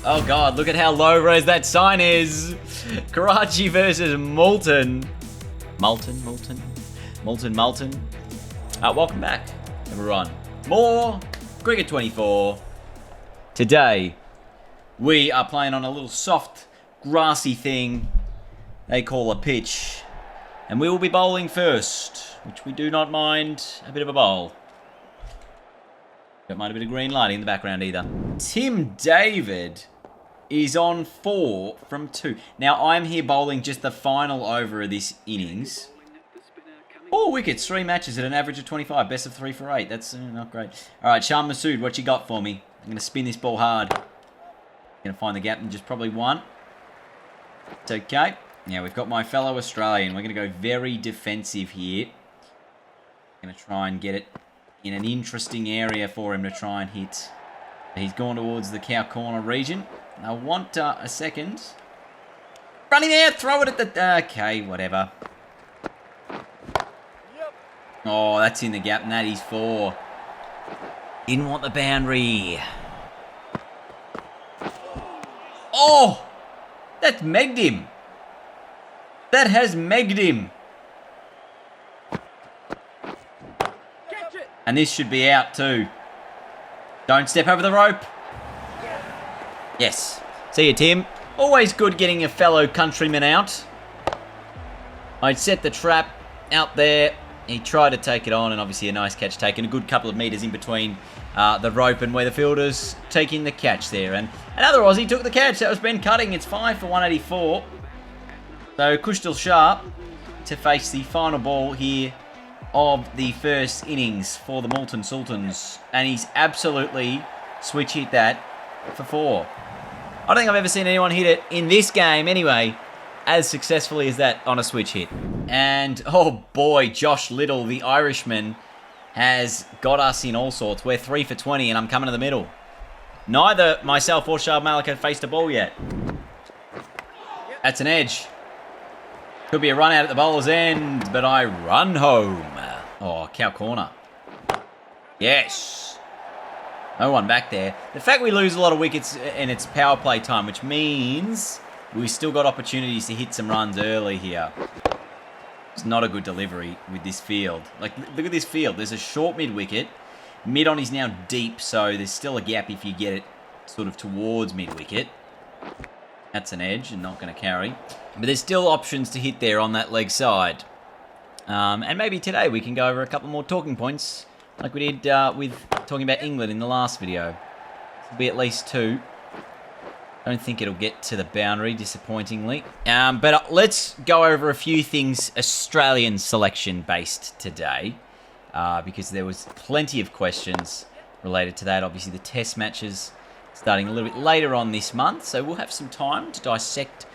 Oh God, look at how low res that sign is. Karachi versus Moulton. Moulton. Welcome back, everyone. More Cricket 24. Today, we are playing on a little soft, grassy thing they call a pitch. And we will be bowling first, which we do not mind a bit of a bowl. Don't mind a bit of green lighting in the background either. Tim David is on 4 from 2. Now, I'm here bowling just the final over of this innings. 4 wickets, 3 matches at an average of 25. Best of 3 for 8. That's not great. All right, Shan Masood, what you got for me? I'm going to spin this ball hard. Going to find the gap in just probably one. It's okay. Now, we've got my fellow Australian. We're going to go very defensive here. Going to try and get it in an interesting area for him to try and hit. He's gone towards the cow corner region. I want a second. Running there, throw it at the... Okay, whatever. Oh, that's in the gap, and that is 4. Didn't want the boundary. Oh! That's megged him. That has megged him. And this should be out too. Don't step over the rope. Yes. See you, Tim. Always good getting a fellow countryman out. I'd set the trap out there. He tried to take it on, and obviously a nice catch taken. A good couple of metres in between the rope and where the fielder's taking the catch there. And another Aussie took the catch. That was Ben Cutting. It's 5 for 184. So Kushtil Sharp to face the final ball here of the first innings for the Moulton Sultans. And he's absolutely switch hit that for 4. I don't think I've ever seen anyone hit it in this game anyway as successfully as that on a switch hit. And oh boy, Josh Little, the Irishman, has got us in all sorts. We're 3 for 20 and I'm coming to the middle. Neither myself or Shah Malik have faced a ball yet. That's an edge. Could be a run out at the bowler's end, but I run home. Oh, cow corner. Yes. No one back there. The fact we lose a lot of wickets and it's power play time, which means we still got opportunities to hit some runs early here. It's not a good delivery with this field. Like, look at this field. There's a short mid-wicket. Mid-on is now deep, so there's still a gap if you get it sort of towards mid-wicket. That's an edge and not going to carry. But there's still options to hit there on that leg side. And maybe today we can go over a couple more talking points like we did with talking about England in the last video. There'll be at least 2. Don't think it'll get to the boundary, disappointingly. But let's go over a few things Australian selection based today. Because there was plenty of questions related to that. Obviously the test matches starting a little bit later on this month. So we'll have some time to dissect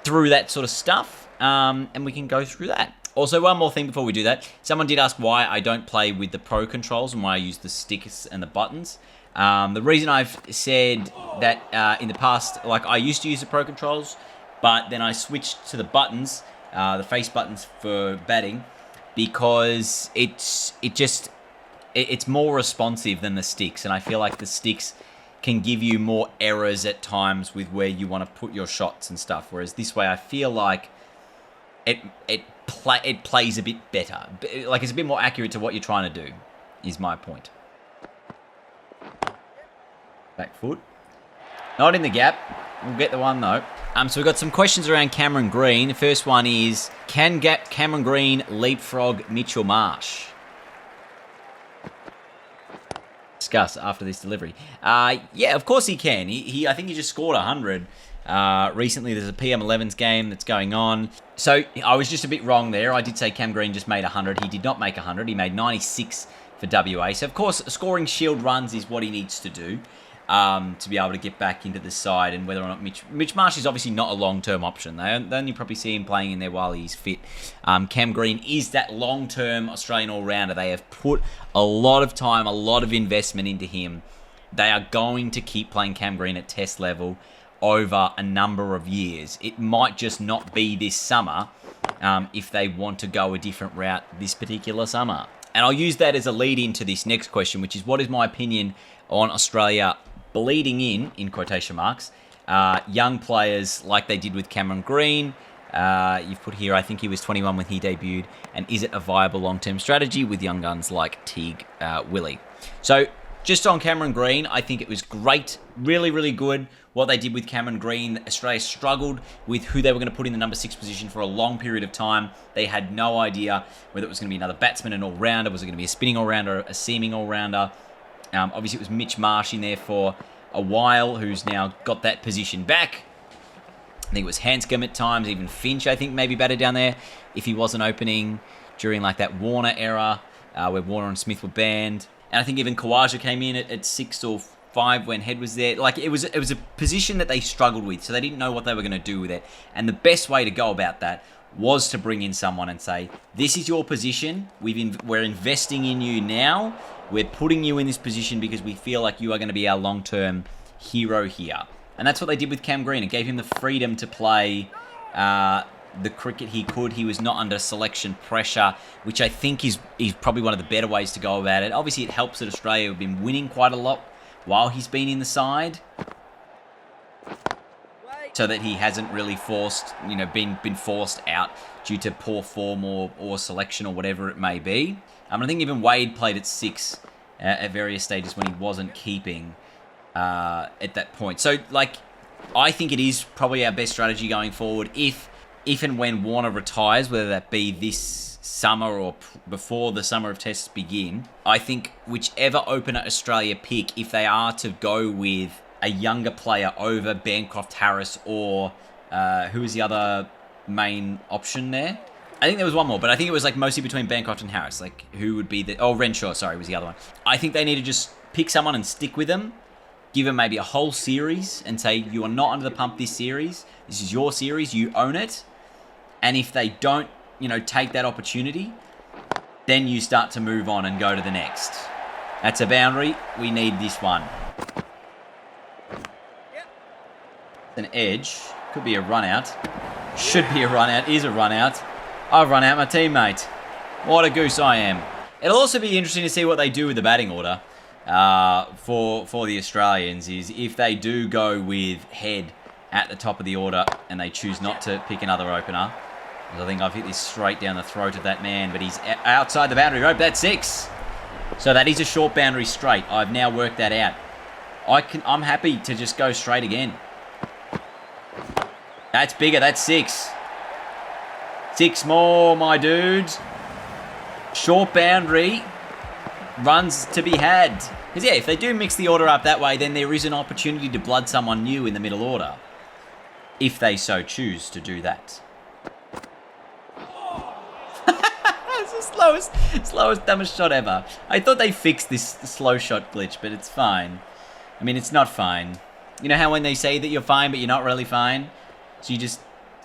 through that sort of stuff. And we can go through that. Also, one more thing before we do that. Someone did ask why I don't play with the Pro controls and why I use the sticks and the buttons. The reason I've said that in the past, like I used to use the Pro controls, but then I switched to the buttons, the face buttons for batting, because it's more responsive than the sticks, and I feel like the sticks can give you more errors at times with where you want to put your shots and stuff. Whereas this way, I feel like it plays a bit better, like it's a bit more accurate to what you're trying to do. Is my point. Back foot. Not in the gap. We'll get the one though. So we've got some questions around Cameron Green. The first one is, can Cameron Green leapfrog Mitchell Marsh? Discuss after this delivery. Yeah, of course he can. I think he just scored 100. Recently there's a PM11s game that's going on. So I was just a bit wrong there. I did say Cam Green just made 100. He did not make 100. He made 96 for WA. So of course scoring shield runs is what he needs to do. To be able to get back into the side, and whether or not Mitch Marsh is obviously not a long-term option. They only probably see him playing in there while he's fit. Cam Green is that long-term Australian all-rounder. They have put a lot of time, a lot of investment into him. They are going to keep playing Cam Green at test level over a number of years. It might just not be this summer if they want to go a different route this particular summer. And I'll use that as a lead into this next question, which is, what is my opinion on Australia bleeding in quotation marks, young players like they did with Cameron Green. You've put here, I think he was 21 when he debuted. And is it a viable long-term strategy with young guns like Teague Willie? So just on Cameron Green, I think it was great. Really, really good what they did with Cameron Green. Australia struggled with who they were going to put in the number 6 position for a long period of time. They had no idea whether it was going to be another batsman, an all-rounder, was it going to be a spinning all-rounder, a seaming all-rounder. Obviously, it was Mitch Marsh in there for a while, who's now got that position back. I think it was Hanscom at times, even Finch, I think, maybe batted down there if he wasn't opening during like that Warner era where Warner and Smith were banned. And I think even Khawaja came in at 6 or 5 when Head was there. Like, it was a position that they struggled with, so they didn't know what they were going to do with it. And the best way to go about that was to bring in someone and say, this is your position. We're investing in you now. We're putting you in this position because we feel like you are going to be our long-term hero here. And that's what they did with Cam Green. It gave him the freedom to play the cricket he could. He was not under selection pressure, which I think is probably one of the better ways to go about it. Obviously, it helps that Australia have been winning quite a lot while he's been in the side, so that he hasn't really been forced out due to poor form or selection or whatever it may be. I think even Wade played at 6 at various stages when he wasn't keeping at that point. So, I think it is probably our best strategy going forward if and when Warner retires, whether that be this summer or before the summer of tests begin. I think whichever opener Australia pick, if they are to go with a younger player over Bancroft, Harris, or who was the other main option there? I think there was one more, but I think it was mostly between Bancroft and Harris. Who would be the... Oh, Renshaw, sorry, was the other one. I think they need to just pick someone and stick with them. Give them maybe a whole series and say, you are not under the pump this series. This is your series. You own it. And if they don't, take that opportunity, then you start to move on and go to the next. That's a boundary. We need this one. An edge. Could be a run out. Should be a run out. Is a run out. I've run out my teammate. What a goose I am. It'll also be interesting to see what they do with the batting order for the Australians, is if they do go with Head at the top of the order and they choose not to pick another opener. I think I've hit this straight down the throat of that man, but he's outside the boundary rope. That's 6. So that is a short boundary straight. I've now worked that out. I'm happy to just go straight again. That's bigger. That's 6. 6 more, my dude. Short boundary. Runs to be had. Because, yeah, if they do mix the order up that way, then there is an opportunity to blood someone new in the middle order. If they so choose to do that. It's the slowest, dumbest shot ever. I thought they fixed this slow shot glitch, but it's fine. I mean, it's not fine. You know how when they say that you're fine, but you're not really fine? So you just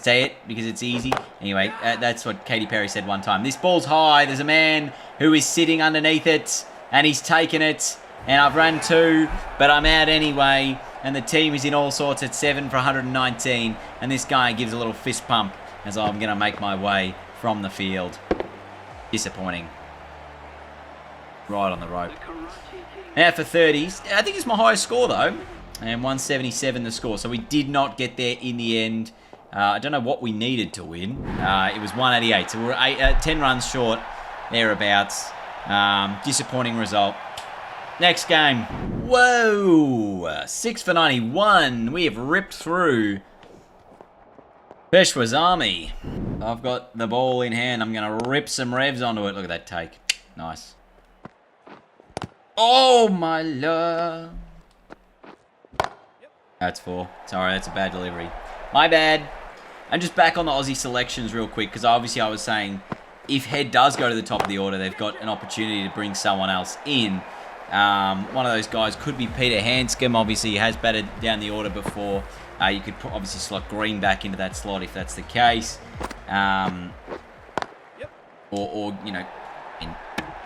say it because it's easy. Anyway, that's what Katy Perry said one time. This ball's high. There's a man who is sitting underneath it, and he's taken it. And I've run 2, but I'm out anyway. And the team is in all sorts at 7 for 119. And this guy gives a little fist pump as I'm going to make my way from the field. Disappointing. Right on the rope. Now for 30s. I think it's my highest score, though. And 177 the score. So we did not get there in the end. I don't know what we needed to win. It was 188. So we're 10 runs short, thereabouts. Disappointing result. Next game. Whoa! 6 for 91. We have ripped through Peshawar Army. I've got the ball in hand. I'm going to rip some revs onto it. Look at that take. Nice. Oh, my lord. That's 4. Sorry, that's a bad delivery. My bad. I'm just back on the Aussie selections real quick, because obviously I was saying if Head does go to the top of the order, they've got an opportunity to bring someone else in. One of those guys could be Peter Hanscom. Obviously, he has batted down the order before. You could obviously slot Green back into that slot if that's the case. Or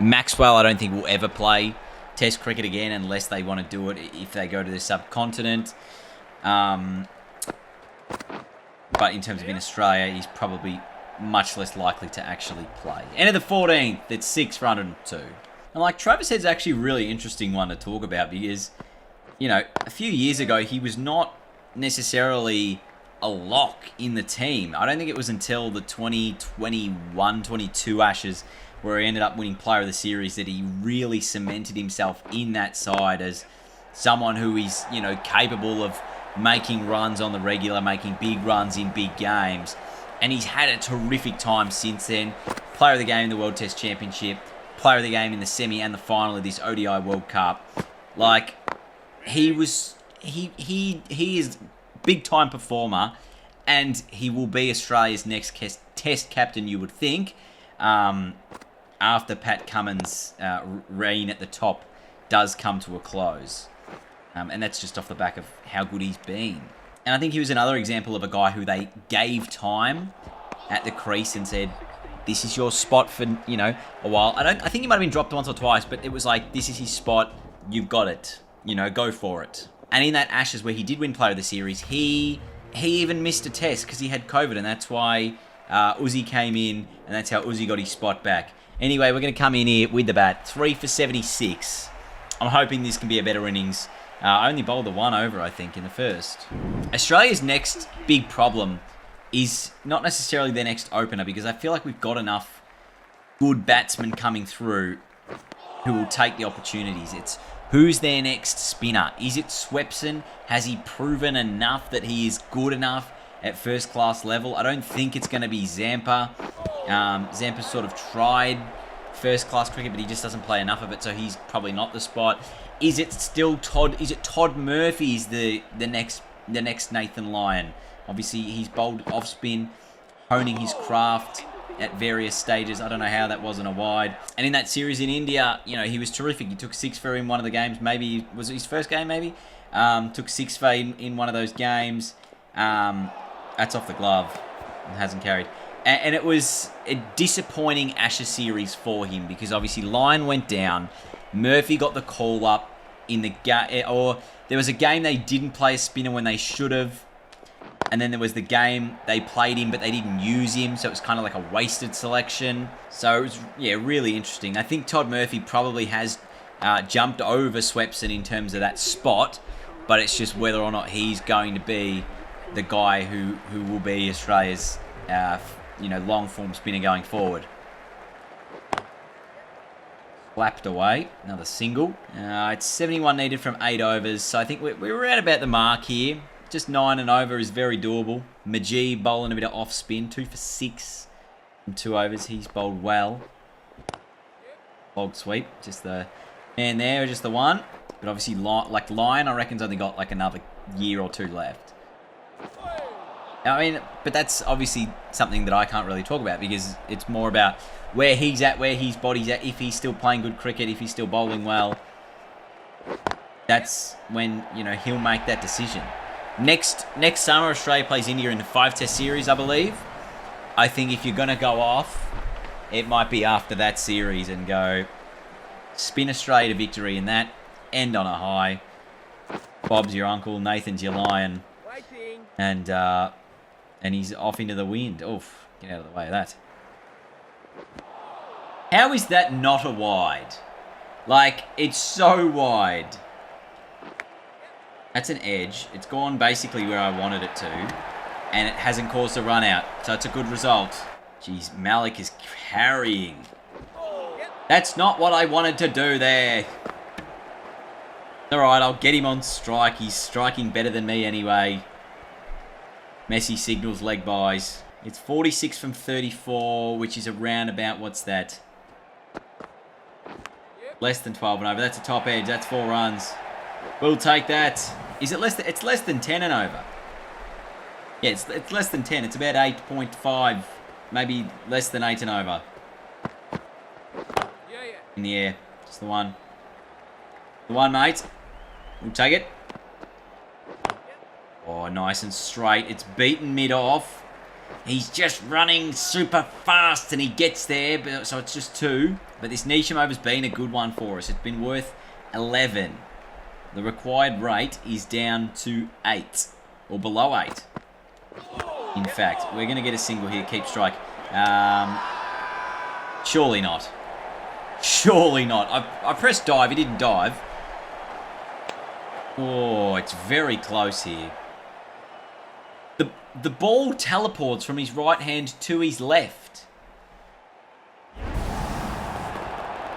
Maxwell, I don't think will ever play Test cricket again unless they want to do it if they go to the subcontinent. But in terms of in Australia, he's probably much less likely to actually play. End of the 14th, it's 6 for 102. And Travis Head's actually a really interesting one to talk about, because a few years ago, he was not necessarily a lock in the team. I don't think it was until the 2021-22 Ashes where he ended up winning Player of the Series that he really cemented himself in that side as someone who is, capable of making runs on the regular, making big runs in big games. And he's had a terrific time since then. Player of the game in the World Test Championship, player of the game in the semi and the final of this ODI World Cup. Like, he is big time performer, and he will be Australia's next Test captain, you would think, after Pat Cummins' reign at the top does come to a close. And that's just off the back of how good he's been. And I think he was another example of a guy who they gave time at the crease and said, this is your spot for, a while. I think he might have been dropped once or twice, but it was like, this is his spot. You've got it. Go for it. And in that Ashes where he did win Player of the Series, he even missed a test because he had COVID, and that's why Uzi came in, and that's how Uzi got his spot back. Anyway, we're going to come in here with the bat. 3 for 76. I'm hoping this can be a better innings. I only bowled the 1 over, I think, in the first. Australia's next big problem is not necessarily their next opener, because I feel like we've got enough good batsmen coming through who will take the opportunities. It's who's their next spinner? Is it Swepson? Has he proven enough that he is good enough at first class level? I don't think it's going to be Zampa. Zampa's sort of tried first class cricket, but he just doesn't play enough of it, so he's probably not the spot. Is it still Todd? Is it Todd Murphy's the next Nathan Lyon? Obviously, he's bowled off spin, honing his craft at various stages. I don't know how that wasn't a wide. And in that series in India, he was terrific. He took 6 for in one of the games. Maybe was it his first game? Maybe took 6 for in one of those games. That's off the glove. It hasn't carried. And it was a disappointing Ashes series for him because obviously Lyon went down. Murphy got the call up in the game, or there was a game they didn't play a spinner when they should have. And then there was the game they played him, but they didn't use him, so it was kind of like a wasted selection. So it was, really interesting. I think Todd Murphy probably has jumped over Swepson in terms of that spot, but it's just whether or not he's going to be the guy who will be Australia's, long-form spinner going forward. Slapped away, another single. It's 71 needed from 8 overs, so I think we're at about the mark here. Just 9 and over is very doable. Majid bowling a bit of off spin, 2 for 6 from 2 overs. He's bowled well. Log sweep, just the man there, just the one. But obviously, like Lyon, I reckon's only got like another year or 2 left. I mean, but that's obviously something that I can't really talk about because it's more about where he's at, where his body's at, if he's still playing good cricket, if he's still bowling well. That's when, he'll make that decision. Next summer, Australia plays India in the 5-test series, I believe. I think if you're going to go off, it might be after that series and go spin Australia to victory in that, end on a high. Bob's your uncle, Nathan's your lion. And he's off into the wind. Oof, get out of the way of that. How is that not a wide? Like, it's so wide. That's an edge. It's gone basically where I wanted it to. And it hasn't caused a run out. So it's a good result. Jeez, Malik is carrying. That's not what I wanted to do there. Alright, I'll get him on strike. He's striking better than me anyway. Messi signals leg buys. It's 46 from 34, which is around about, what's that? Less than 12 and over. That's a top edge. That's 4 runs. We'll take that. Is it less than... It's less than 10 and over. Yeah, it's less than 10. It's about 8.5. Maybe less than 8 and over. In the air. Just the one. The one, mate. We'll take it. Oh, nice and straight. It's beaten mid-off. He's just running super fast and he gets there. But, so it's just 2. But this Nisham over's been a good one for us. It's been worth 11. The required rate is down to 8. Or below 8. In fact, we're going to get a single here. Keep strike. Surely not. Surely not. I pressed dive. He didn't dive. Oh, it's very close here. The ball teleports from his right hand to his left.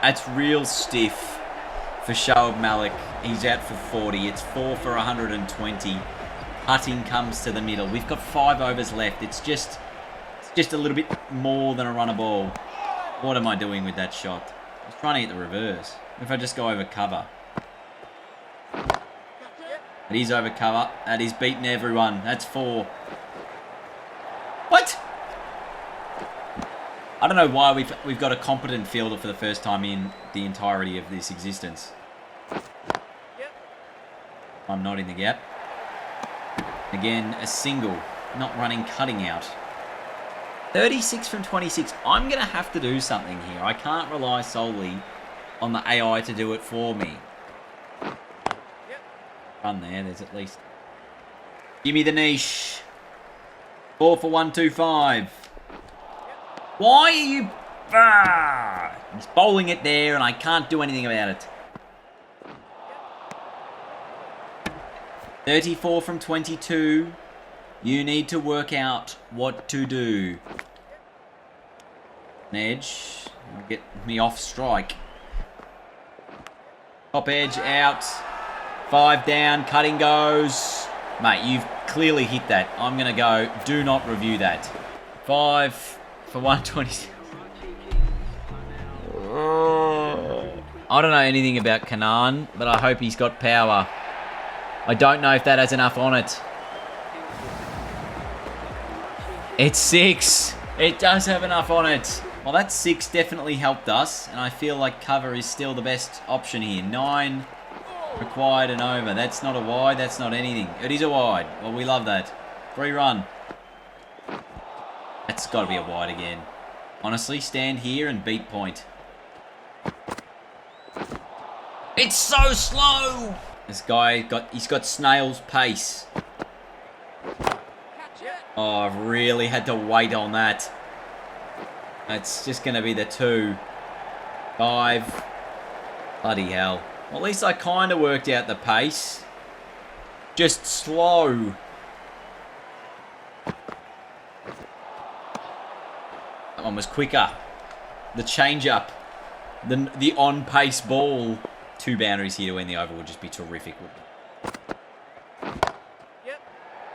That's real stiff for Shoaib Malik. He's out for 40. It's 4 for 120. Putting comes to the middle. We've got 5 overs left. It's just a little bit more than a runner ball. What am I doing with that shot? I was trying to hit the reverse. If I just go over cover. It is over cover. That is beating everyone. That's 4. What? I don't know why we've got a competent fielder for the first time in the entirety of this existence. I'm not in the gap. Again, a single. Not running, cutting out. 36 from 26. I'm going to have to do something here. I can't rely solely on the AI to do it for me. Run there. There's at least... Give me the niche. 4 for 125. Why are you... Ah! He's bowling it there and I can't do anything about it. 34 from 22. You need to work out what to do. An edge. Get me off strike. Top edge out. 5 down. Cutting goes. Mate, you've clearly hit that. I'm going to go. Do not review that. 5 for 120. I don't know anything about Kanan, but I hope he's got power. I don't know if that has enough on it. It's 6. It does have enough on it. Well, that 6 definitely helped us, and I feel like cover is still the best option here. 9 required and over. That's not a wide. That's not anything. It is a wide. Well, we love that. 3 run. That's got to be a wide again. Honestly, stand here and beat point. It's so slow. This guy he's got snail's pace. Oh, I've really had to wait on that. It's just going to be the 2. 5. Bloody hell. Well, at least I kind of worked out the pace. Just slow. That one was quicker. The change-up. The on-pace ball. 2 boundaries here to win the over would just be terrific, wouldn't it? Yep.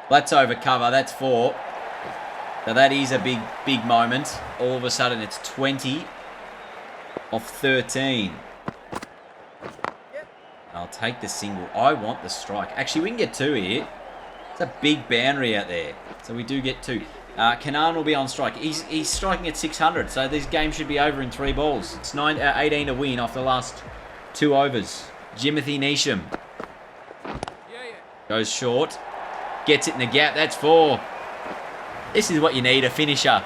That's over cover. That's 4. So that is a big moment. All of a sudden, it's 20 off 13. Yep. I'll take the single. I want the strike. Actually, we can get 2 here. It's a big boundary out there. So we do get 2. Kanan will be on strike. He's striking at 600. So this game should be over in 3 balls. It's 18 to win off the last 2 overs. Jimothy Neesham. Goes short. Gets it in the gap. That's 4. This is what you need, a finisher.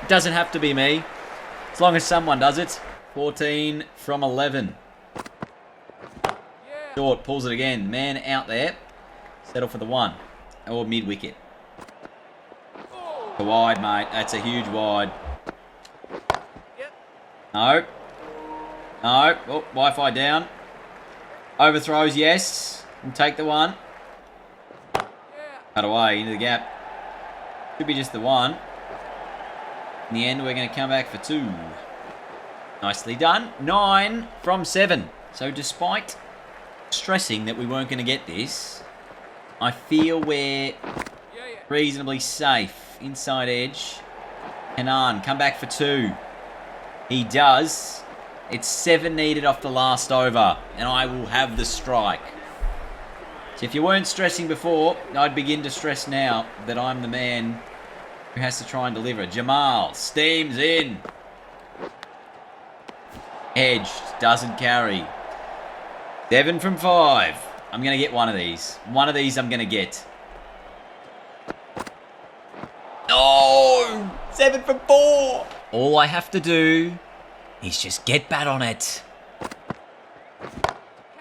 It doesn't have to be me. As long as someone does it. 14 from 11. Short. Pulls it again. Man out there. Settle for the 1. Or mid-wicket. A wide, mate. That's a huge wide. No. No. Oh, Wi-Fi down. Overthrows, yes. And take the 1. Cut away into the gap. Could be just the 1. In the end, we're going to come back for 2. Nicely done. 9 from 7. So despite stressing that we weren't going to get this, I feel we're reasonably safe. Inside edge. Kanan, come back for 2. He does. It's 7 needed off the last over, and I will have the strike. So if you weren't stressing before, I'd begin to stress now that I'm the man who has to try and deliver. Jamal steams in. Edge doesn't carry. 7 from 5. I'm going to get one of these. One of these I'm going to get. No! 7 from 4. All I have to do is just get bat on it.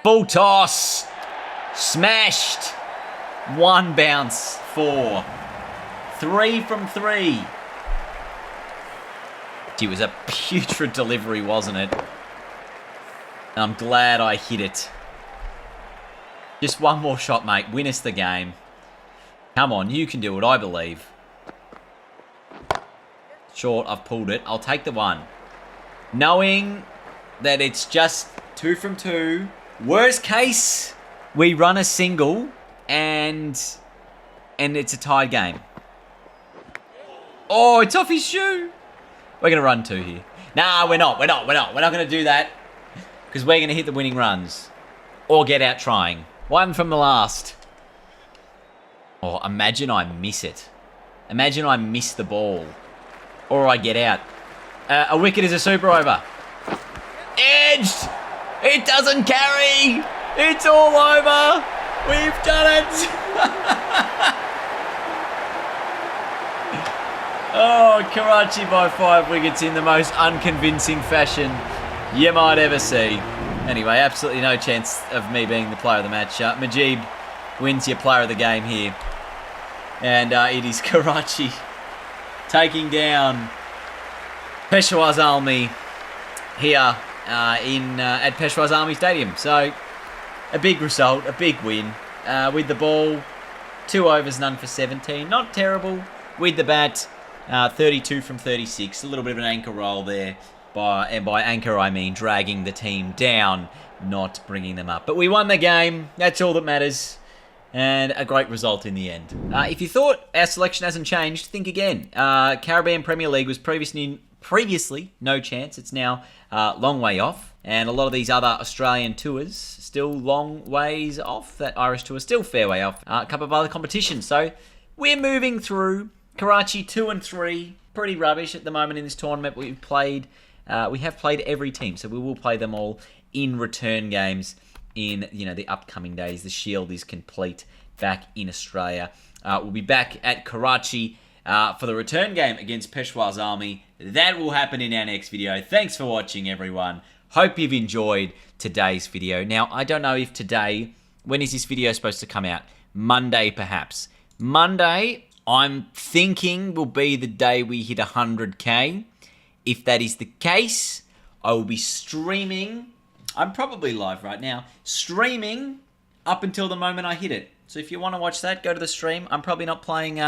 Full toss. Smashed. 1 bounce. 4. 3 from 3. It was a putrid delivery, wasn't it? And I'm glad I hit it. Just one more shot, mate. Win us the game. Come on, you can do it, I believe. Short, I've pulled it. I'll take the one. Knowing that it's just 2 from 2. Worst case, we run a single and it's a tied game. Oh, it's off his shoe. We're going to run 2 here. Nah, we're not. We're not going to do that. Because we're going to hit the winning runs. Or get out trying. 1 from the last. Oh, imagine I miss it. Imagine I miss the ball. Or I get out. A wicket is a super over. Edged! It doesn't carry! It's all over! We've done it! Oh, Karachi by 5 wickets in the most unconvincing fashion you might ever see. Anyway, absolutely no chance of me being the player of the match. Majib wins your player of the game here. And it is Karachi taking down Peshawar Zalmi here at Peshawar Zalmi Stadium. So, a big result, a big win. With the ball, 2 overs, none for 17. Not terrible. With the bat, 32 from 36. A little bit of an anchor roll there. And by anchor, I mean dragging the team down, not bringing them up. But we won the game. That's all that matters. And a great result in the end. If you thought our selection hasn't changed, think again. Caribbean Premier League was previously no chance. It's now long way off. And a lot of these other Australian tours still long ways off. That Irish tour still fair way off. A couple of other competitions. So we're moving through. Karachi 2 and 3. Pretty rubbish at the moment in this tournament. We have played every team. So we will play them all in return games in the upcoming days. The Shield is complete back in Australia. We'll be back at Karachi for the return game against Peshawar Zalmi. That will happen in our next video. Thanks for watching, everyone. Hope you've enjoyed today's video. Now, I don't know if today, when is this video supposed to come out? Monday, perhaps. Monday, I'm thinking will be the day we hit 100k. If that is the case, I will be streaming. I'm probably live right now. Streaming up until the moment I hit it. So if you want to watch that, go to the stream. I'm probably not playing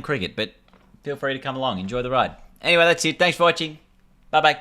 cricket, but feel free to come along. Enjoy the ride. Anyway, that's it. Thanks for watching. Bye-bye.